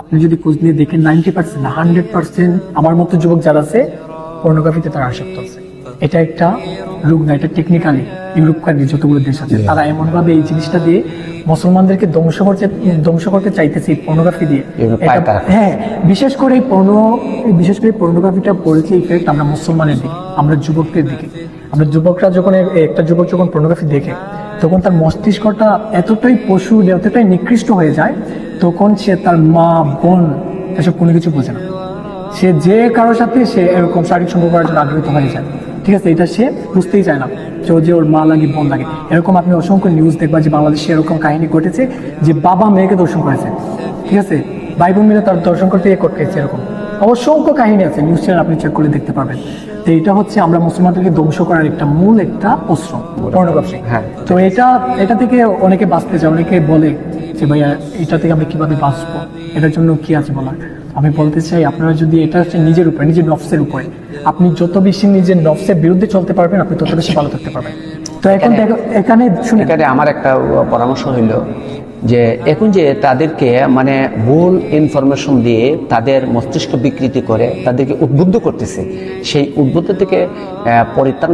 আপনি যদি খোঁজ নিয়ে দেখেন 90%, 100% আমার মতো যুবক যারা আছে পর্নোগ্রাফিতে তারা আসক্ত আছে। এটা একটা রোগ না, এটা টেকনিক্যালি ইউরোপ কান্ট্রি যতগুলো দেশ আছে তারা এমন ভাবে এই জিনিসটা দিয়ে মুসলমানদেরকে ধ্বংস করতে চাইতেছে পর্নোগ্রাফি দিয়ে। হ্যাঁ, বিশেষ করে পর্নোগ্রাফিটা পড়েছে ইফেক্ট আমরা মুসলমানের দিকে, আমরা যুবকদের দিকে। আমরা যুবকরা যখন একটা যুবক যখন পর্নোগ্রাফি দেখে তখন তার মস্তিষ্কটা এতটাই পশু, এতটাই নিকৃষ্ট হয়ে যায়, তখন সে তার মা বোন এসব কোনো কিছু বোঝে না। সে যে কারোর সাথে সে এরকম শারীরিক সম্পর্ক করার জন্য আগ্রহীত হয়ে যায়, ঠিক আছে? এটা সে বুঝতেই চায় না যে ওর মা লাগে বোন লাগে। এরকম আপনি অসংখ্য নিউজ দেখবা যে বাংলাদেশে এরকম কাহিনী ঘটেছে যে বাবা মেয়েকে দর্শন করেছে, ঠিক আছে? ভাই বোন মিলে তার দর্শন করতে করতেছে, এরকম অসংখ্য কাহিনী আছে, নিউজ চ্যানেল আপনি চেক করে দেখতে পারবেন। তো এটা হচ্ছে আমরা মুসলমানদেরকে ধ্বংস করার একটা মূল একটা অস্ত্র পর্নোগ্রাফি। তো এটা থেকে অনেকে বাঁচতে চায়, অনেকে বলে যে ভাইয়া এটা থেকে আমরা কিভাবে বাঁচবো, এটার জন্য কি আছে বলার? আমি বলতে চাই আপনারা যদি এটা হচ্ছে নিজের উপরে, নিজের নফসের উপরে, আপনি যত বেশি নিজের নফসের বিরুদ্ধে চলতে পারবেন আপনি তত বেশি ভালো থাকতে পারবেন। তো এখন দেখো এখানে আমার একটা পরামর্শ হইল যে এখন যে তাদেরকে মানে ভুল ইনফরমেশন দিয়ে তাদের মস্তিষ্ক বিকৃতি করে তাদেরকে উদ্বুদ্ধ করতেছে, সেই উদ্বুদ্ধ থেকে পরিত্রাণ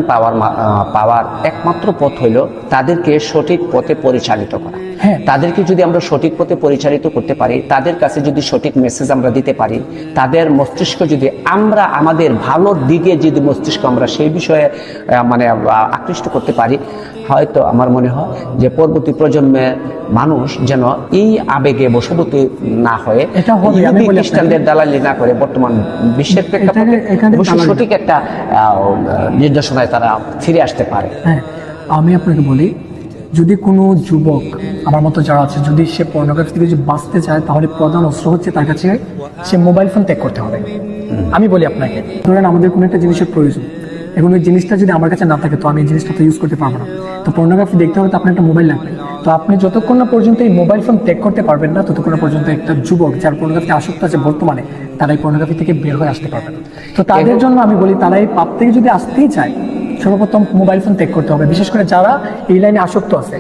পাওয়ার একমাত্র পথ হইল তাদেরকে সঠিক পথে পরিচালিত করা। তাদেরকে যদি আমরা সঠিক পথে পরিচালিত করতে পারি, তাদের কাছে যদি সঠিক মেসেজ আমরা দিতে পারি, তাদের মস্তিষ্ক যদি আমরা আমাদের ভালোর দিকে যদি মস্তিষ্ক আমরা সেই বিষয়ে মানে আকৃষ্ট করতে পারি, হয়তো আমার মনে হয় যে পরবর্তী প্রজন্মের মানুষ যেন এই আবেগে বশবর্তী না হয়ে খ্রিস্টানদের দালালি না করে বর্তমান বিশ্বের প্রেক্ষাপটে সঠিক একটা নির্দেশনায় তারা ফিরে আসতে পারে। হ্যাঁ, আমি আপনাকে বলি, যদি কোনো যুবক আমার মতো যারা আছে যদি সে পর্নোগ্রাফি থেকে বাঁচতে চায় তাহলে প্রধান অস্ত্র হচ্ছে তার কাছে সে মোবাইল ফোন ত্যাগ করতে হবে। আমি বলি আপনাকে, ধরেন আমাদের কোনো একটা জিনিসের প্রয়োজন এবং ওই জিনিসটা যদি আমার কাছে না থাকে তো আমি এই জিনিসটা তো ইউজ করতে পারবো না। তো পর্নোগ্রাফি দেখতে হলে তো আপনার একটা মোবাইল লাগবে। তো আপনি যতক্ষণ না পর্যন্ত এই মোবাইল ফোন ত্যাগ করতে পারবেন না ততক্ষণ পর্যন্ত একটা যুবক যার পর্নোগ্রাফিতে আসক্ত আছে বর্তমানে তারা এই পর্নোগ্রাফি থেকে বের হয়ে আসতে পারবে না। তো তাদের জন্য আমি বলি তারা এই পাপ থেকে যদি আসতেই চায় সর্বপ্রথম মোবাইল ফোন ত্যাগ করতে হবে, বিশেষ করে যারা এই লাইনে আসক্ত আছে।